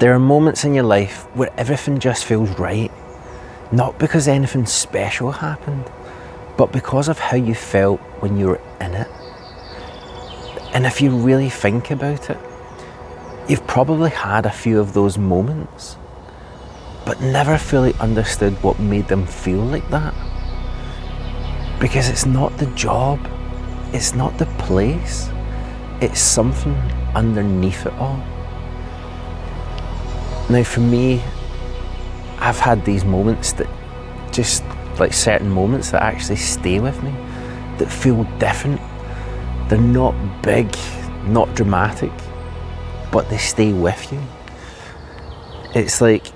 There are moments in your life where everything just feels right, not because anything special happened, but because of how you felt when you were in it. And if you really think about it, you've probably had a few of those moments, but never fully understood what made them feel like that. Because it's not the job, it's not the place, it's something underneath it all. Now for me, I've had these moments that just like certain moments that actually stay with me, that feel different. They're not big, not dramatic, but they stay with you. It's like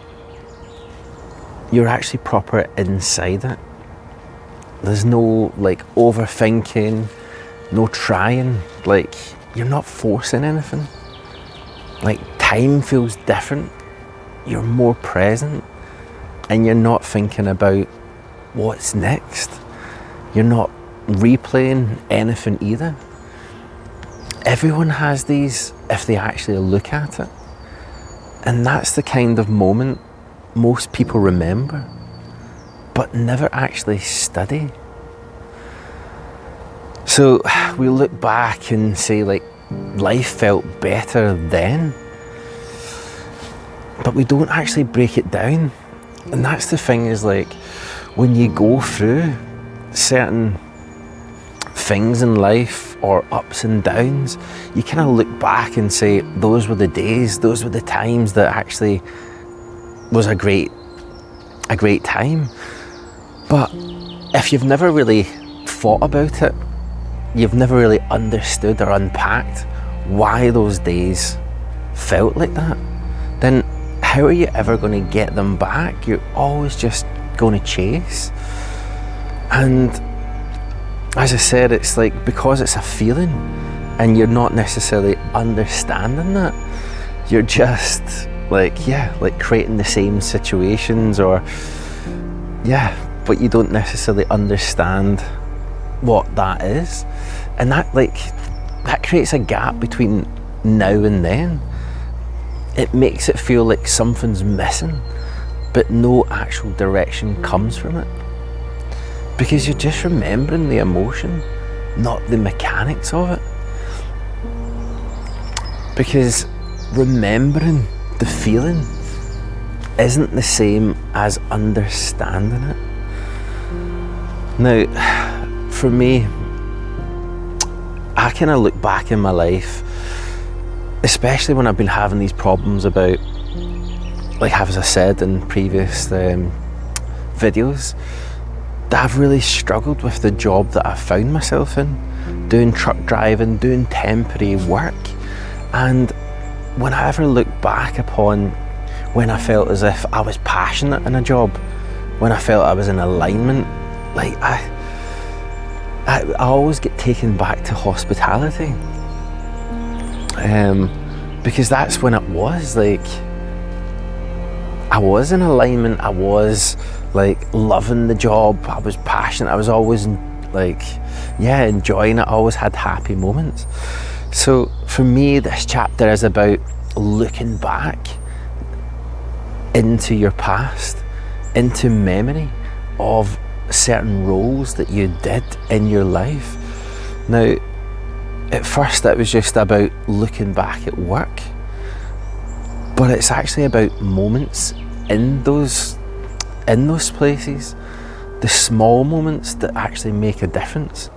you're actually proper inside it. There's no like overthinking, no trying, like you're not forcing anything. Like time feels different, you're more present, and you're not thinking about what's next. You're not replaying anything either. Everyone has these if they actually look at it. And that's the kind of moment most people remember, but never actually study. So we look back and say like, life felt better then, but we don't actually break it down. And that's the thing, is like, when you go through certain things in life or ups and downs, you kind of look back and say, those were the days, those were the times that actually was a great time. But if you've never really thought about it, you've never really understood or unpacked why those days felt like that, then how are you ever going to get them back? You're always just going to chase. And as I said, it's like, because it's a feeling and you're not necessarily understanding that, you're just like creating the same situations, or but you don't necessarily understand what that is. And that creates a gap between now and then. It makes it feel like something's missing, but no actual direction comes from it. Because you're just remembering the emotion, not the mechanics of it. Because remembering the feeling isn't the same as understanding it. Now, for me, I kind of look back in my life, especially when I've been having these problems about, like as I said in previous videos, that I've really struggled with the job that I found myself in, doing truck driving, doing temporary work. And when I ever look back upon when I felt as if I was passionate in a job, when I felt I was in alignment, like I always get taken back to hospitality. Because that's when it was like, I was in alignment, I was like loving the job, I was passionate, I was always like, enjoying it, I always had happy moments. So for me, this chapter is about looking back into your past, into memory of certain roles that you did in your life. Now, at first it was just about looking back at work, but it's actually about moments in those places, the small moments that actually make a difference.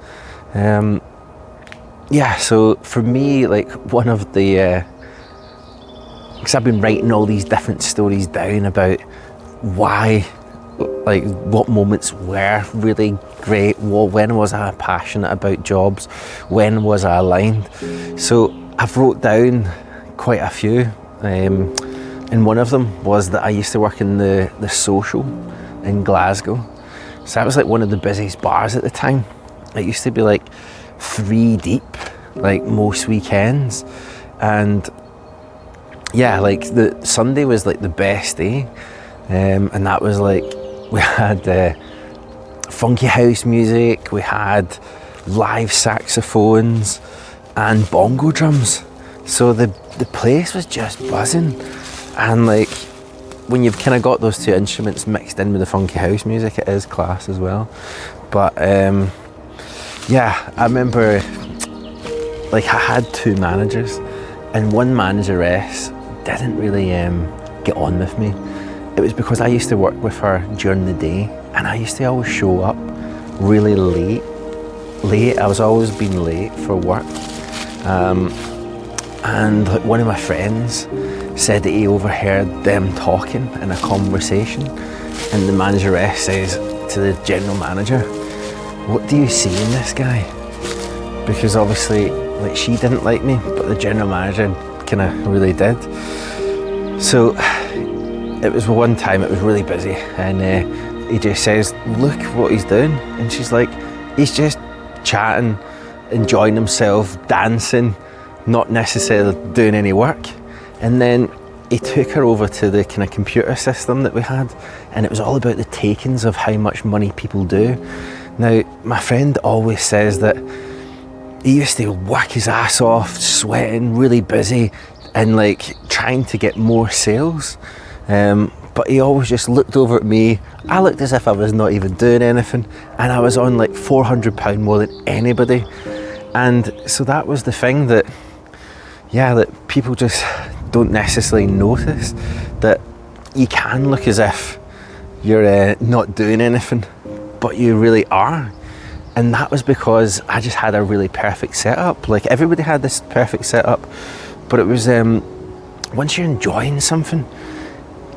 So for me, like one of the, because I've been writing all these different stories down about why, like what moments were really great, when was I passionate about jobs, when was I aligned. So I've wrote down quite a few, and one of them was that I used to work in the Social in Glasgow. So that was like one of the busiest bars at the time. It used to be like 3 deep, like most weekends. And like the Sunday was like the best day. And that was like, we had funky house music, we had live saxophones and bongo drums. So the place was just buzzing. And like, when you've kind of got those two instruments mixed in with the funky house music, it is class as well. But yeah, I remember like I had two managers, and one manageress didn't really get on with me. It was because I used to work with her during the day, and I used to always show up really late. I was always being late for work. And like, one of my friends said that he overheard them talking in a conversation, and the manageress says to the general manager, "What do you see in this guy?" Because obviously, like, she didn't like me, but the general manager kind of really did. So it was one time, it was really busy, and he just says, "Look what he's doing," and she's like, "He's just chatting, enjoying himself, dancing, not necessarily doing any work." And then he took her over to the kind of computer system that we had, and it was all about the takings of how much money people do. Now, my friend always says that he used to work his ass off, sweating, really busy, and like trying to get more sales. But he always just looked over at me. I looked as if I was not even doing anything, and I was on like £400 more than anybody. And so that was the thing that, yeah, that people just don't necessarily notice, that you can look as if you're not doing anything, but you really are. And that was because I just had a really perfect setup. Like, everybody had this perfect setup, but it was once you're enjoying something,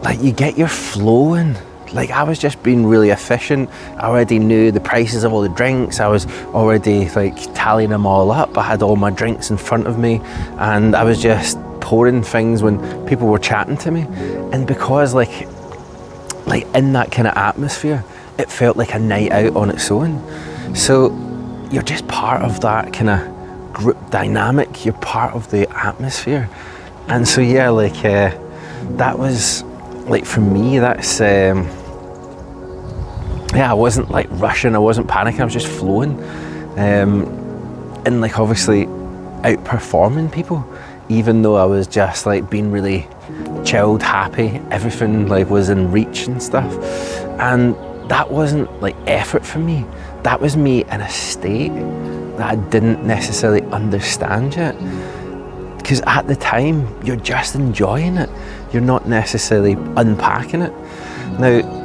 like, you get your flow in. Like, I was just being really efficient. I already knew the prices of all the drinks. I was already like tallying them all up. I had all my drinks in front of me, and I was just pouring things when people were chatting to me. And because like in that kind of atmosphere, it felt like a night out on its own. So you're just part of that kind of group dynamic. You're part of the atmosphere. And so yeah, like that was, like, for me, that's yeah, I wasn't like rushing, I wasn't panicking, I was just flowing, and like obviously outperforming people, even though I was just like being really chilled, happy, everything like was in reach and stuff. And that wasn't like effort for me, that was me in a state that I didn't necessarily understand yet. Because at the time, you're just enjoying it. You're not necessarily unpacking it. Now,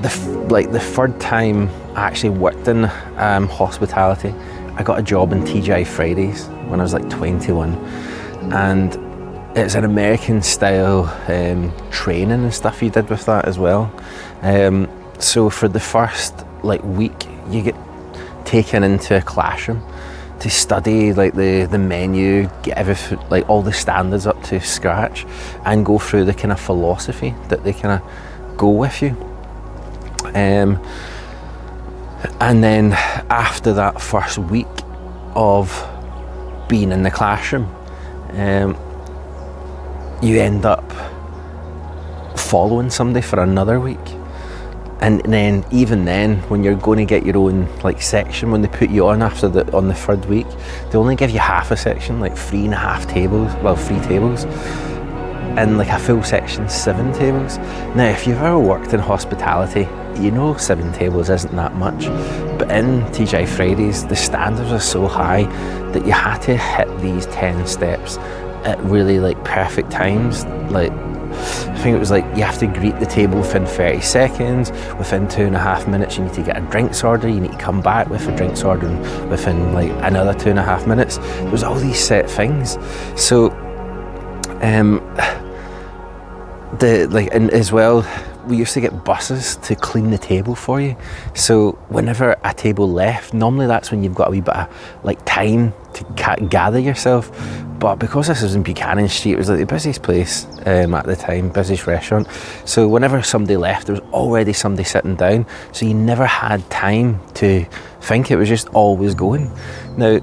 the third time I actually worked in hospitality, I got a job in TGI Fridays when I was like 21. And it's an American style training and stuff you did with that as well. So for the first like week, you get taken into a classroom to study like the menu, get everything, like all the standards up to scratch, and go through the kind of philosophy that they kind of go with you. And then after that first week of being in the classroom, you end up following somebody for another week. And then even then, when you're going to get your own like section, when they put you on on the third week, they only give you half a section, like 3.5 tables, well, 3 tables, and like a full section, 7 tables. Now, if you've ever worked in hospitality, you know 7 tables isn't that much, but in TGI Fridays, the standards are so high that you had to hit these 10 steps at really like perfect times. Like, I think it was like you have to greet the table within 30 seconds, within 2.5 minutes you need to get a drinks order, you need to come back with a drinks order within like another 2.5 minutes. There's all these set things. So and as well, we used to get buses to clean the table for you. So whenever a table left, normally that's when you've got a wee bit of like time to gather yourself. But because this was in Buchanan Street, it was like the busiest place at the time, busiest restaurant. So whenever somebody left, there was already somebody sitting down. So you never had time to think, it was just always going. Now,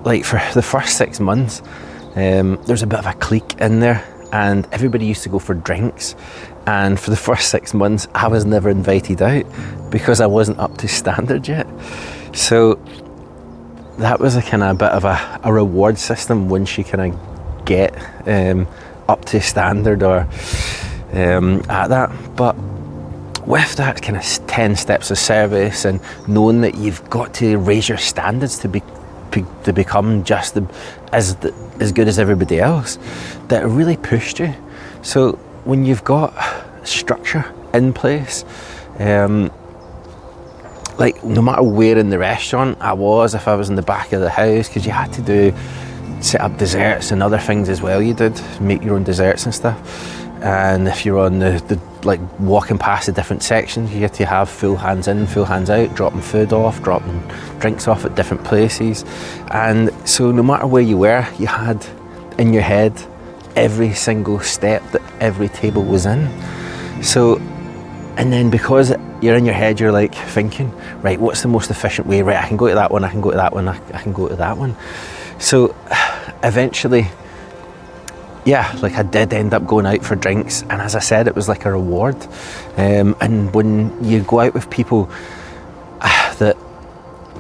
like for the first 6 months, there's a bit of a clique in there, and everybody used to go for drinks. And for the first 6 months, I was never invited out because I wasn't up to standard yet. So that was a kind of bit of a reward system once you kind of get up to standard or at that. But with that kind of 10 steps of service and knowing that you've got to raise your standards to become just as good as everybody else, that really pushed you. So when you've got structure in place, like no matter where in the restaurant I was, if I was in the back of the house, because you had to set up desserts and other things as well, you did make your own desserts and stuff. And if you're on the like walking past the different sections, you had to have full hands in, full hands out, dropping food off, dropping drinks off at different places. And so no matter where you were, you had in your head every single step that every table was in. So, and then because you're in your head, you're like thinking, right, what's the most efficient way? Right, I can go to that one, I can go to that one, I can go to that one. So eventually, yeah, like I did end up going out for drinks, and as I said, it was like a reward. And when you go out with people that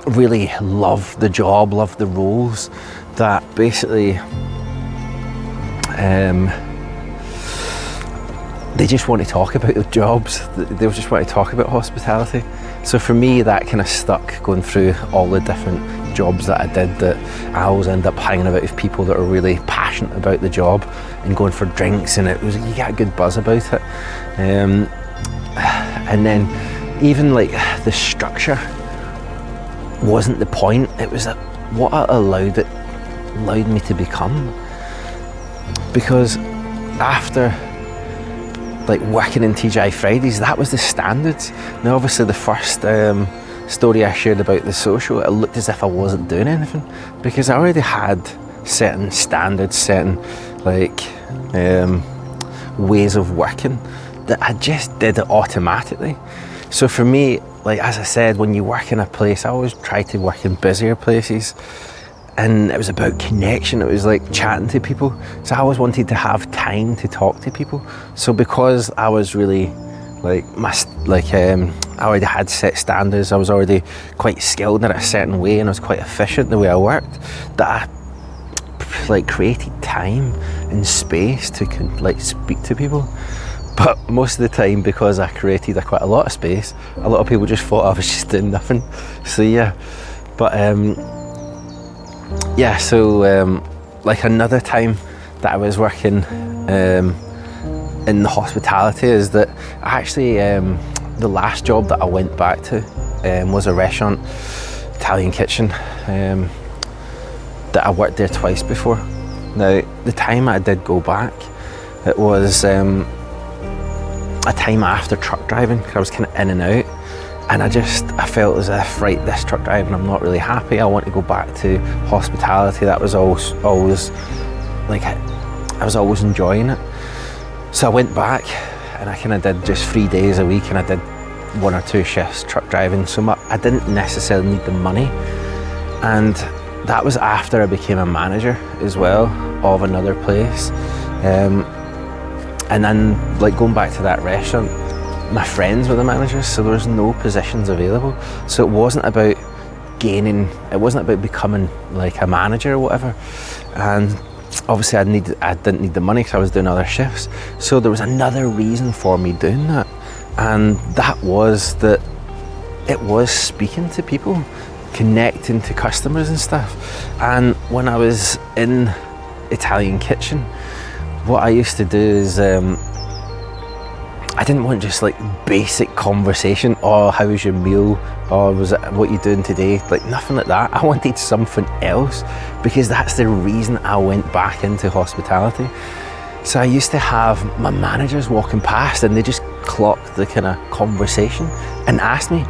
really love the job, love the roles, that basically they just want to talk about the jobs, they just want to talk about hospitality. So for me, that kind of stuck going through all the different jobs that I did, that I always end up hanging about with people that are really passionate about the job and going for drinks, and it was, you get a good buzz about it. And then even like the structure wasn't the point, it was what it allowed me to become. Because after like working in TGI Fridays, that was the standards. Now obviously the first story I shared about the social, it looked as if I wasn't doing anything, because I already had certain standards, certain like ways of working that I just did it automatically. So for me, like as I said, when you work in a place, I always try to work in busier places, and it was about connection. It was like chatting to people. So I always wanted to have time to talk to people. So because I was really I already had set standards, I was already quite skilled in it a certain way, and I was quite efficient the way I worked, that I like created time and space to like speak to people. But most of the time, because I created quite a lot of space, a lot of people just thought I was just doing nothing. So yeah, but yeah, so like another time that I was working in the hospitality is that actually the last job that I went back to was a restaurant, Italian kitchen, that I worked there twice before. Now the time I did go back, it was a time after truck driving, because I was kind of in and out, and I felt as if, right, this truck driving, I'm not really happy, I want to go back to hospitality. That was always like, I was always enjoying it. So I went back and I kind of did just 3 days a week, and I did 1 or 2 shifts truck driving. So I didn't necessarily need the money, and that was after I became a manager as well of another place. And then like going back to that restaurant, my friends were the managers, so there was no positions available. So it wasn't about becoming like a manager or whatever. And obviously I didn't need the money because I was doing other shifts. So there was another reason for me doing that, and that was that it was speaking to people, connecting to customers and stuff. And when I was in Italian kitchen, what I used to do is I didn't want just like basic conversation, oh, how was your meal, or was it what you doing today, like nothing like that. I wanted something else, because that's the reason I went back into hospitality. So I used to have my managers walking past, and they just clocked the kind of conversation and asked me,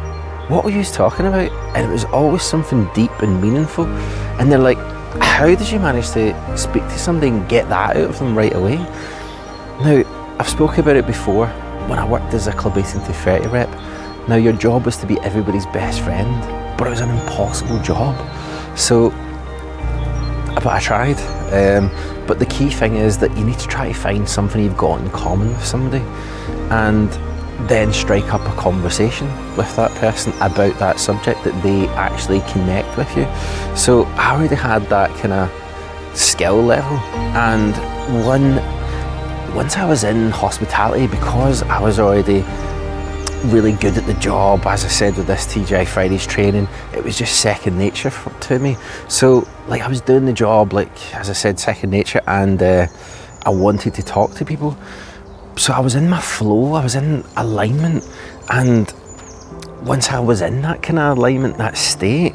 what were you talking about? And it was always something deep and meaningful. And they're like, how did you manage to speak to somebody and get that out of them right away? Now, I've spoken about it before when I worked as a Club 18 to 30 rep. Now, your job was to be everybody's best friend, but it was an impossible job. So, but I tried. But the key thing is that you need to try to find something you've got in common with somebody, and then strike up a conversation with that person about that subject that they actually connect with you. So I already had that kind of skill level, and one once I was in hospitality, because I was already really good at the job, as I said with this TGI Fridays training, it was just second nature to me. So like I was doing the job, like as I said, second nature, and I wanted to talk to people. So I was in my flow, I was in alignment, and once I was in that kind of alignment, that state,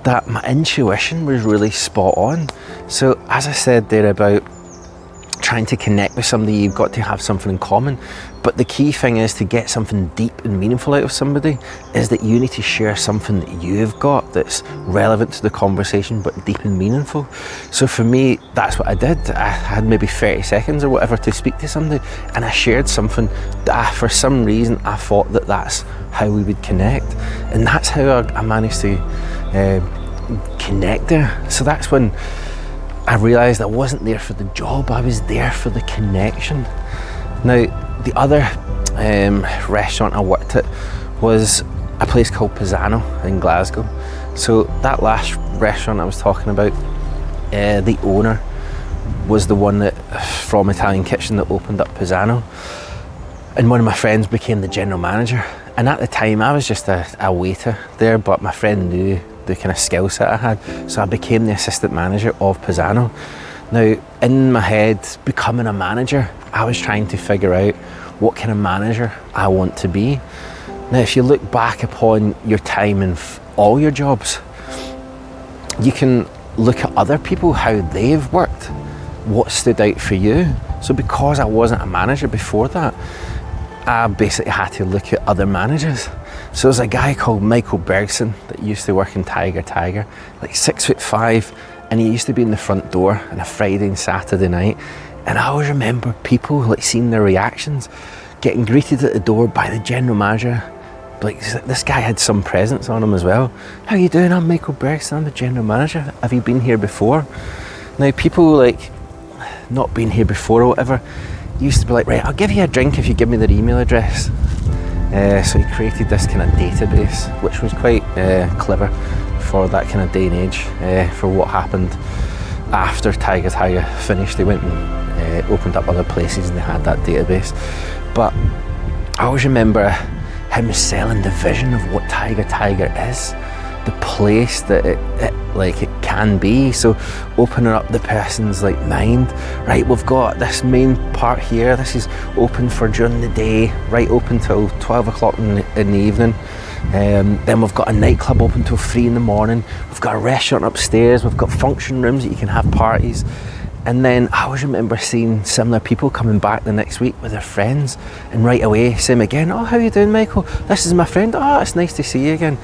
that my intuition was really spot on. So as I said there about trying to connect with somebody, you've got to have something in common. But the key thing is to get something deep and meaningful out of somebody is that you need to share something that you've got that's relevant to the conversation but deep and meaningful. So for me, that's what I did. I had maybe 30 seconds or whatever to speak to somebody, and I shared something that for some reason I thought that that's how we would connect, and that's how I managed to connect there. So that's when I realised I wasn't there for the job, I was there for the connection. Now, the other restaurant I worked at was a place called Pisano in Glasgow. So that last restaurant I was talking about, the owner was the one that from Italian Kitchen that opened up Pisano, and one of my friends became the general manager. And at the time I was just a waiter there, but my friend knew the kind of skill set I had, so I became the assistant manager of Pisano. Now, in my head, becoming a manager, I was trying to figure out what kind of manager I want to be. Now, if you look back upon your time in all your jobs, you can look at other people, how they've worked, what stood out for you. So because I wasn't a manager before that, I basically had to look at other managers. So there's a guy called Michael Bergson that used to work in Tiger, like 6'5", and he used to be in the front door on a Friday and Saturday night. And I always remember people like seeing their reactions, getting greeted at the door by the general manager. Like, this guy had some presence on him as well. How you doing? I'm Michael Bergson, I'm the general manager. Have you been here before? Now, people like not been here before or whatever used to be like, right, I'll give you a drink if you give me their email address. So he created this kind of database, which was quite clever for that kind of day and age, for what happened after Tiger finished. They went and opened up other places and they had that database. But I always remember him selling the vision of what Tiger is, the place that it can be. So opening up the person's like mind. Right, we've got this main part here, this is open for during the day, right, open till 12 o'clock in the evening. Then we've got a nightclub open till 3 in the morning. We've got a restaurant upstairs, we've got function rooms that you can have parties. And then I always remember seeing similar people coming back the next week with their friends, and right away same again, oh, how you doing, Michael? This is my friend. Oh, it's nice to see you again.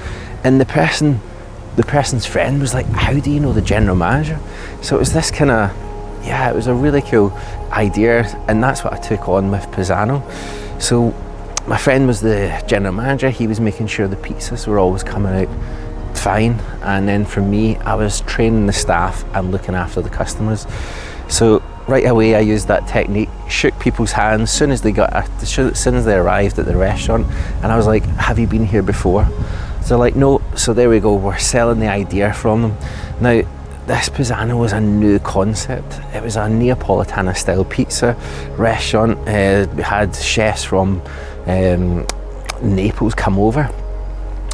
And the person's friend was like, how do you know the general manager? So it was this kind of, yeah, it was a really cool idea, and that's what I took on with Pisano. So my friend was the general manager, he was making sure the pizzas were always coming out fine, and then for me, I was training the staff and looking after the customers. So right away I used that technique, shook people's hands as soon as they arrived at the restaurant, and I was like, have you been here before? So like, no. So there we go, we're selling the idea from them. Now, this Pisano was a new concept. It was a Neapolitana style pizza restaurant. We had chefs from Naples come over,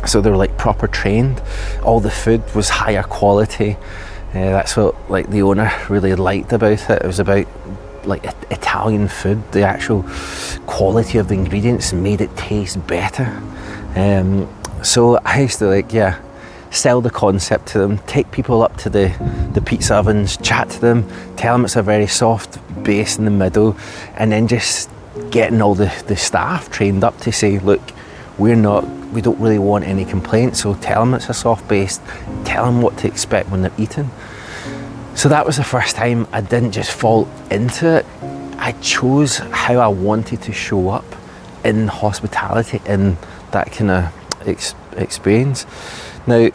so they were like proper trained. All the food was higher quality. That's what like the owner really liked about it. It was about like Italian food. The actual quality of the ingredients made it taste better. So I used to sell the concept to them, take people up to the pizza ovens, chat to them, tell them it's a very soft base in the middle, and then just getting all the staff trained up to say, look, we don't really want any complaints, so tell them it's a soft base, tell them what to expect when they're eating. So that was the first time I didn't just fall into it, I chose how I wanted to show up in hospitality, in that kind of experience. Now,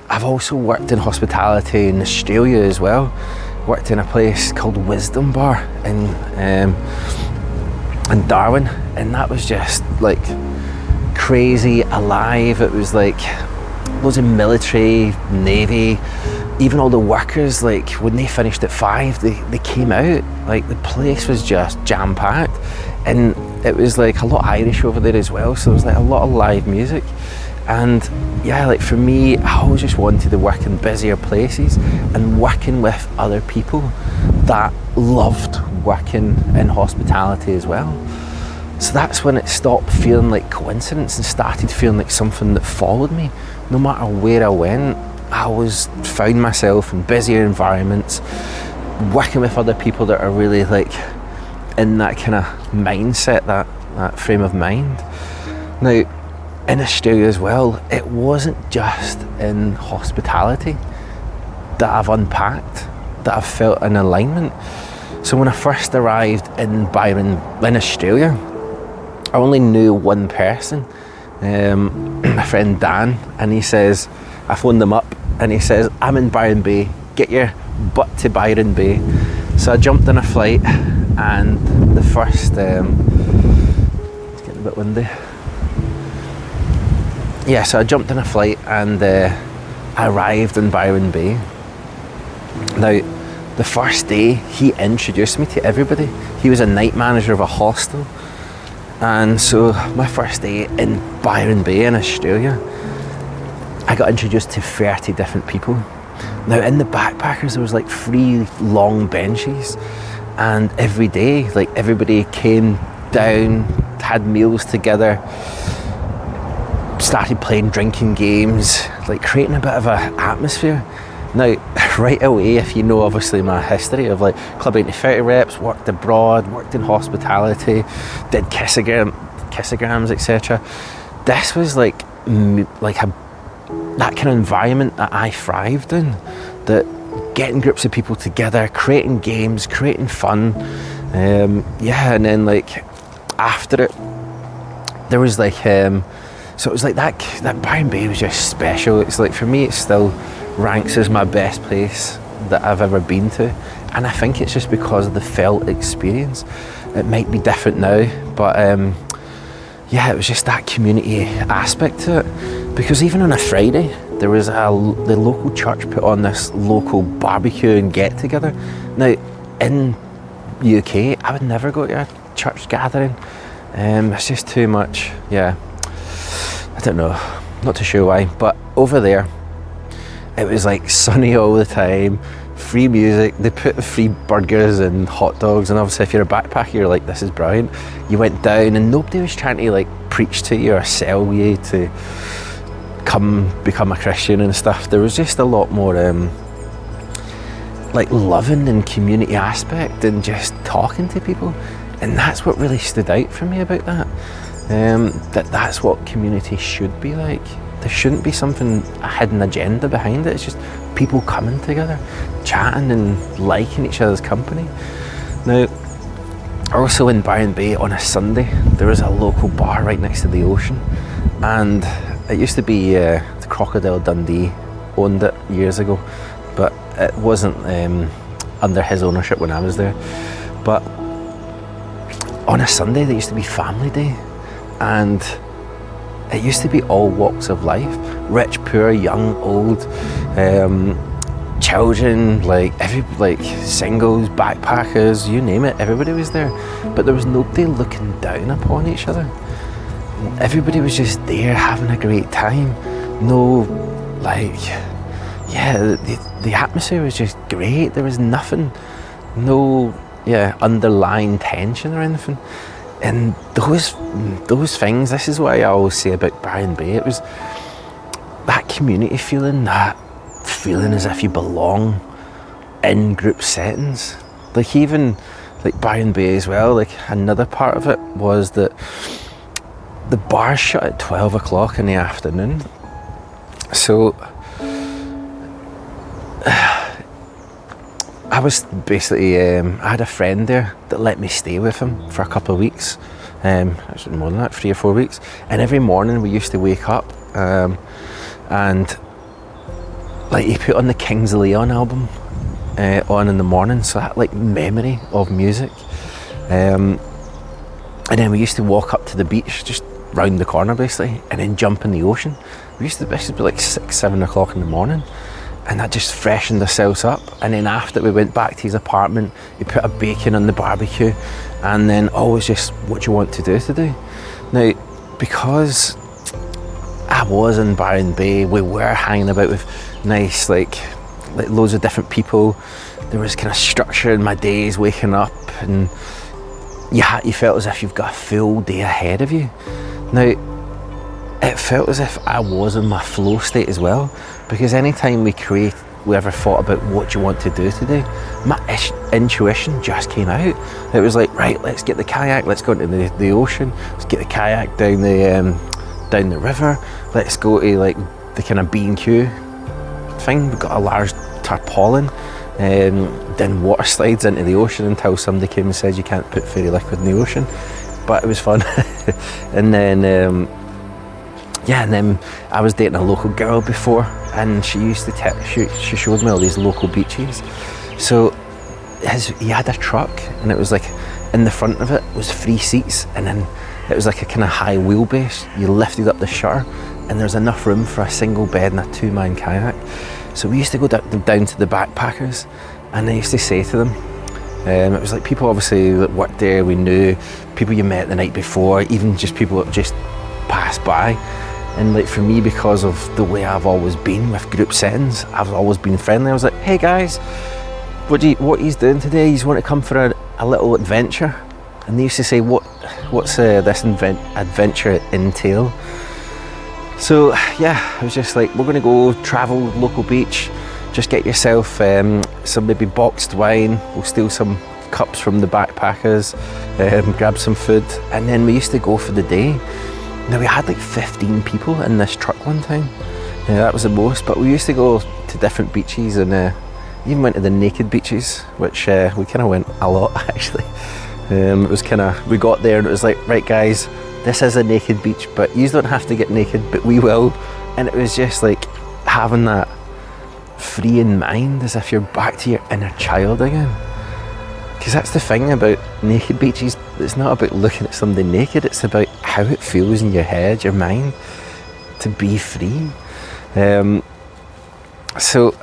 I've also worked in hospitality in Australia as well. Worked in a place called Wisdom Bar in Darwin, and that was just like crazy alive. It was like loads of military, navy, even all the workers, like when they finished at 5, they came out, like the place was just jam-packed. And it was like a lot of Irish over there as well, so there was like a lot of live music. And yeah, like for me, I always just wanted to work in busier places and working with other people that loved working in hospitality as well. So that's when it stopped feeling like coincidence and started feeling like something that followed me. No matter where I went, I always found myself in busier environments, working with other people that are really like in that kind of mindset, that frame of mind. Now, in Australia as well, it wasn't just in hospitality that I've unpacked, that I've felt an alignment. So when I first arrived in Byron, in Australia, I only knew one person, my friend Dan, and he says, I phoned him up and he says, I'm in Byron Bay, get your butt to Byron Bay. So I jumped on a flight, and the first, it's getting a bit windy. Yeah, so I jumped on a flight and I arrived in Byron Bay. Now, the first day he introduced me to everybody. He was a night manager of a hostel. And so my first day in Byron Bay in Australia, I got introduced to 30 different people. Now in the backpackers, there was like 3 long benches, and every day, like everybody came down, had meals together, started playing drinking games, like creating a bit of an atmosphere. Now, right away, if you know obviously my history of like Club 80-30 reps, worked abroad, worked in hospitality, did kissograms, etc. This was like that kind of environment that I thrived in, that getting groups of people together, creating games, creating fun. And then like after it, there was like, so it was like that Byron Bay was just special. It's like, for me, it still ranks as my best place that I've ever been to. And I think it's just because of the felt experience. It might be different now, but it was just that community aspect to it. Because even on a Friday, there was the local church put on this local barbecue and get together. Now, in UK, I would never go to a church gathering. It's just too much, I don't know, not too sure why, but over there, it was like sunny all the time, free music, they put free burgers and hot dogs, and obviously if you're a backpacker, you're like, this is brilliant. You went down and nobody was trying to like preach to you or sell you to come become a Christian and stuff. There was just a lot more like loving and community aspect and just talking to people, and that's what really stood out for me about that. That's what community should be like. There shouldn't be a hidden agenda behind it. It's just people coming together, chatting and liking each other's company. Now, also in Byron Bay on a Sunday, there was a local bar right next to the ocean, and it used to be the Crocodile Dundee owned it years ago, but it wasn't under his ownership when I was there. But on a Sunday, there used to be family day, and it used to be all walks of life, rich, poor, young, old, children, like singles, backpackers, you name it, everybody was there. But there was nobody looking down upon each other. Everybody was just there having a great time. No, the atmosphere was just great. There was nothing, no underlying tension or anything. And those things, this is what I always say about Byron Bay. It was that community feeling, that feeling as if you belong in group settings. Like even like Byron Bay as well, like another part of it was that the bar shut at 12 o'clock in the afternoon. So I was basically, I had a friend there that let me stay with him for a couple of weeks, actually more than that, 3 or 4 weeks. And every morning we used to wake up and like he put on the Kings of Leon album on in the morning, so that like memory of music. And then we used to walk up to the beach, just round the corner basically, and then jump in the ocean. This used to be like 6, 7 o'clock in the morning. and that just freshened ourselves up. And then after we went back to his apartment, he put a bacon on the barbecue, and then always just, what do you want to do today? Now, because I was in Byron Bay, we were hanging about with nice, like loads of different people. There was kind of structure in my days, waking up, and you felt as if you've got a full day ahead of you. Now, it felt as if I was in my flow state as well, because anytime we ever thought about what do you want to do today, my intuition just came out. It was like, right, let's get the kayak, let's go into the ocean, let's get the kayak down the river, let's go to like the kind of B&Q thing. We've got a large tarpaulin, then water slides into the ocean until somebody came and said you can't put fairy liquid in the ocean, but it was fun. And then and then I was dating a local girl before, and she used to she showed me all these local beaches. So he had a truck, and it was like, in the front of it was 3 seats, and then it was like a kind of high wheelbase. You lifted up the shutter, and there's enough room for a single bed and a 2-man kayak. So we used to go down to the backpackers, and I used to say to them, it was like people obviously that worked there, we knew, people you met the night before, even just people that just passed by. And like for me, because of the way I've always been with group settings, I've always been friendly. I was like, hey guys, what he's doing today? He's want to come for a little adventure? And they used to say, what's this adventure entail? So yeah, I was just like, we're going to go travel local beach, just get yourself some maybe boxed wine, we'll steal some cups from the backpackers, grab some food, and then we used to go for the day. Now we had like 15 people in this truck one time. Yeah, that was the most, but we used to go to different beaches, and even went to the naked beaches, which we kind of went a lot actually. It was kind of, we got there and it was like, right guys, this is a naked beach, but you don't have to get naked, but we will. And it was just like having that free in mind, as if you're back to your inner child again. Because that's the thing about naked beaches, it's not about looking at somebody naked, it's about how it feels in your head, your mind, to be free. So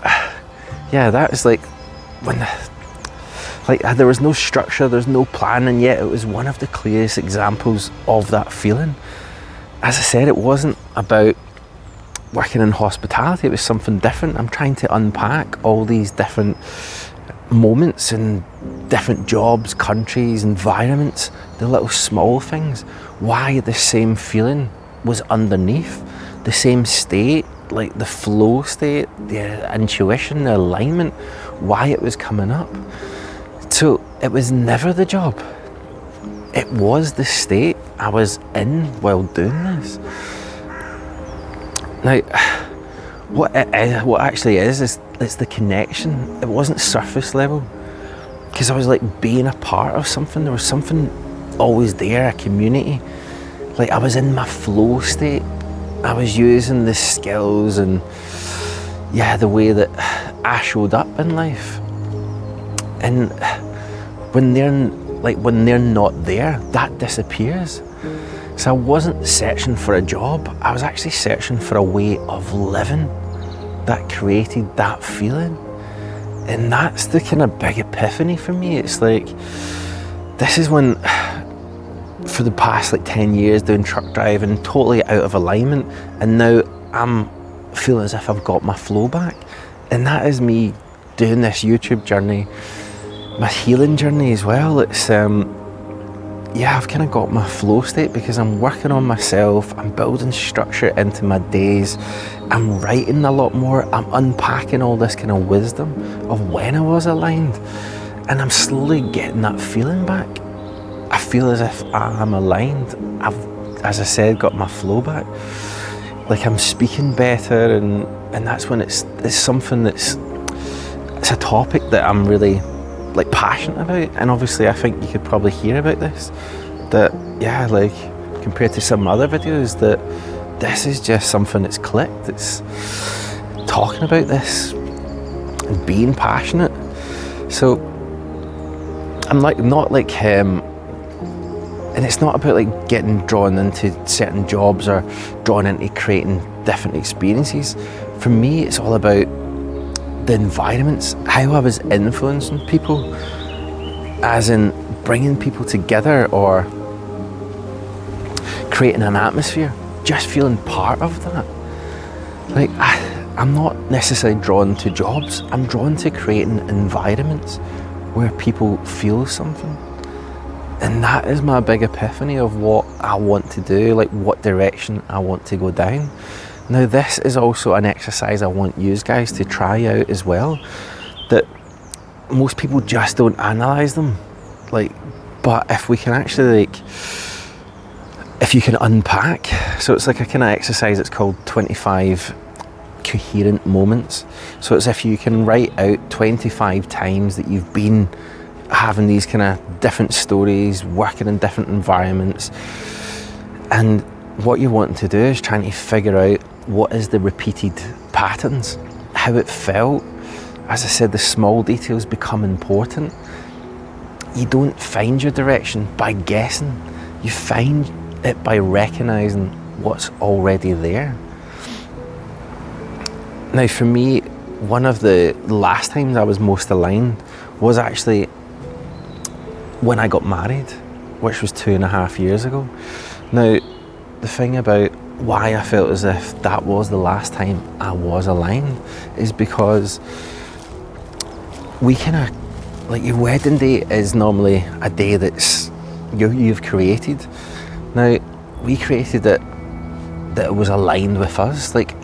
yeah, that was like when there was no structure, there's no plan, and yet it was one of the clearest examples of that feeling. As I said, it wasn't about working in hospitality, it was something different. I'm trying to unpack all these different moments and different jobs, countries, environments, the little small things, why the same feeling was underneath, the same state, like the flow state, the intuition, the alignment, why it was coming up. So it was never the job, it was the state I was in while doing this. Now, what actually is it's the connection. It wasn't surface level, because I was like being a part of something. There was something always there, a community. Like I was in my flow state. I was using the skills and the way that I showed up in life. And when they're not there, that disappears. So I wasn't searching for a job, I was actually searching for a way of living that created that feeling. And that's the kind of big epiphany for me. It's like, this is when, for the past like 10 years doing truck driving, totally out of alignment, and now I'm feeling as if I've got my flow back. And that is me doing this YouTube journey, my healing journey as well. It's I've kind of got my flow state because I'm working on myself, I'm building structure into my days, I'm writing a lot more, I'm unpacking all this kind of wisdom of when I was aligned, and I'm slowly getting that feeling back. I feel as if I'm aligned. I've, as I said, got my flow back. Like I'm speaking better, and that's when it's something it's a topic that I'm really like passionate about. And obviously I think you could probably hear about this, that like compared to some other videos, that this is just something that's clicked. It's talking about this and being passionate. So I'm like not like and it's not about like getting drawn into certain jobs or drawn into creating different experiences. For me, it's all about the environments, how I was influencing people, as in bringing people together or creating an atmosphere, just feeling part of that. Like, I'm not necessarily drawn to jobs, I'm drawn to creating environments where people feel something. And that is my big epiphany of what I want to do, like what direction I want to go down. Now, this is also an exercise I want you guys to try out as well, that most people just don't analyse them. Like, but if we can actually, like, if you can unpack, so it's like a kind of exercise, it's called 25 coherent moments. So it's if you can write out 25 times that you've been having these kind of different stories, working in different environments, and what you're wanting to do is trying to figure out what is the repeated patterns, how it felt. As I said, the small details become important. You don't find your direction by guessing, you find it by recognising what's already there. Now, for me, one of the last times I was most aligned was actually when I got married, which was 2.5 years ago. Now, the thing about why I felt as if that was the last time I was aligned is because we kind of, like, your wedding day is normally a day that's you've created. Now, we created it that it was aligned with us. Like,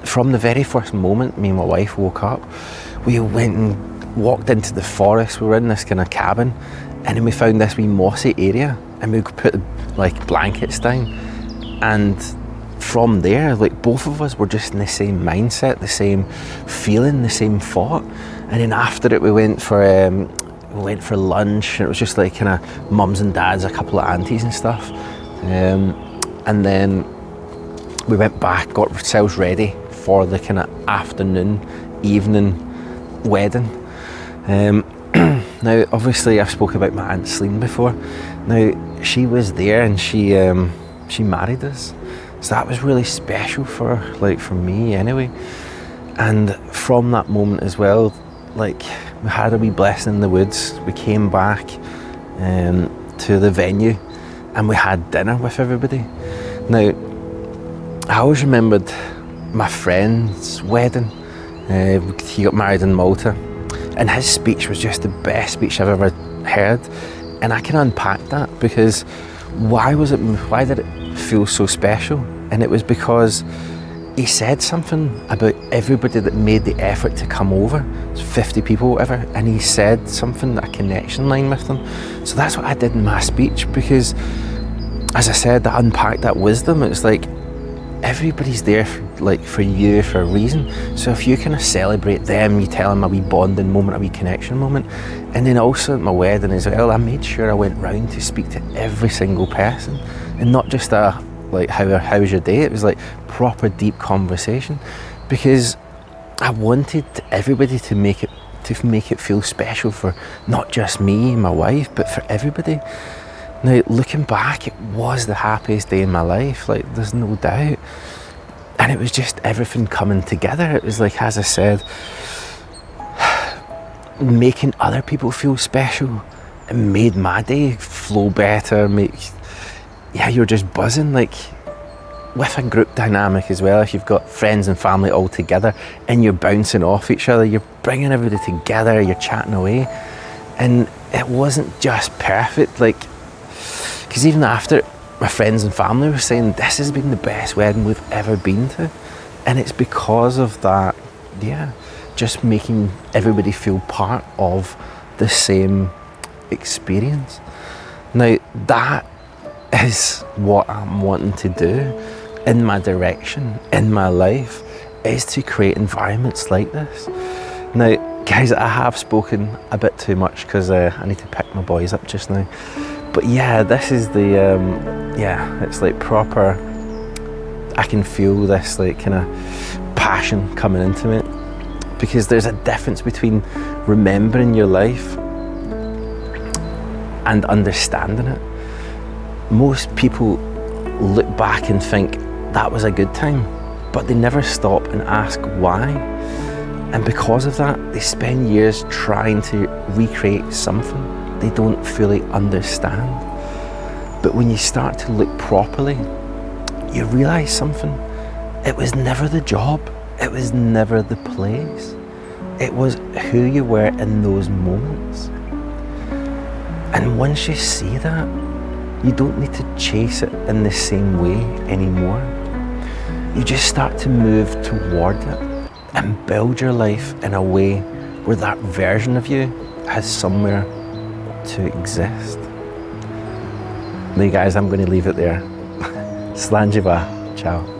from the very first moment me and my wife woke up, we went and walked into the forest. We were in this kind of cabin, and then we found this wee mossy area, and we put like blankets down, and from there, like, both of us were just in the same mindset, the same feeling, the same thought. And then after it, we went for lunch, and it was just like kind of mums and dads, a couple of aunties and stuff, and then we went back, got ourselves ready for the kind of afternoon, evening wedding. Now, obviously, I've spoken about my Aunt Celine before. Now, she was there, and she married us, so that was really special for her, like, for me anyway. And from that moment as well, like, we had a wee blessing in the woods. We came back to the venue, and we had dinner with everybody. Now, I always remembered my friend's wedding. He got married in Malta, and his speech was just the best speech I've ever heard. And I can unpack that, because why did it feel so special? And it was because he said something about everybody that made the effort to come over. It's 50 people, whatever, and he said something, a connection line with them. So that's what I did in my speech, because, as I said, I unpacked that wisdom. It's like, everybody's there for you for a reason. So if you kind of celebrate them, you tell them a wee bonding moment, a wee connection moment. And then also at my wedding as well, I made sure I went round to speak to every single person, and not just like, how was your day? It was like proper deep conversation, because I wanted everybody to make it feel special for not just me and my wife, but for everybody. Now, looking back, it was the happiest day in my life, like, there's no doubt. And it was just everything coming together. It was like, as I said, making other people feel special. It made my day flow better. You're just buzzing, like, with a group dynamic as well. If you've got friends and family all together and you're bouncing off each other, you're bringing everybody together, you're chatting away. And it wasn't just perfect, like, because even after, my friends and family were saying this has been the best wedding we've ever been to. And it's because of that, just making everybody feel part of the same experience. Now, that is what I'm wanting to do in my direction, in my life, is to create environments like this. Now, guys, I have spoken a bit too much, because I need to pick my boys up just now. But yeah, this is it's like proper, I can feel this like kind of passion coming into it, because there's a difference between remembering your life and understanding it. Most people look back and think that was a good time, but they never stop and ask why. And because of that, they spend years trying to recreate something they don't fully understand. But when you start to look properly, you realize something. It was never the job. It was never the place. It was who you were in those moments. And once you see that, you don't need to chase it in the same way anymore. You just start to move toward it and build your life in a way where that version of you has somewhere to exist. Now, guys, I'm going to leave it there. Slanjiva. Ciao.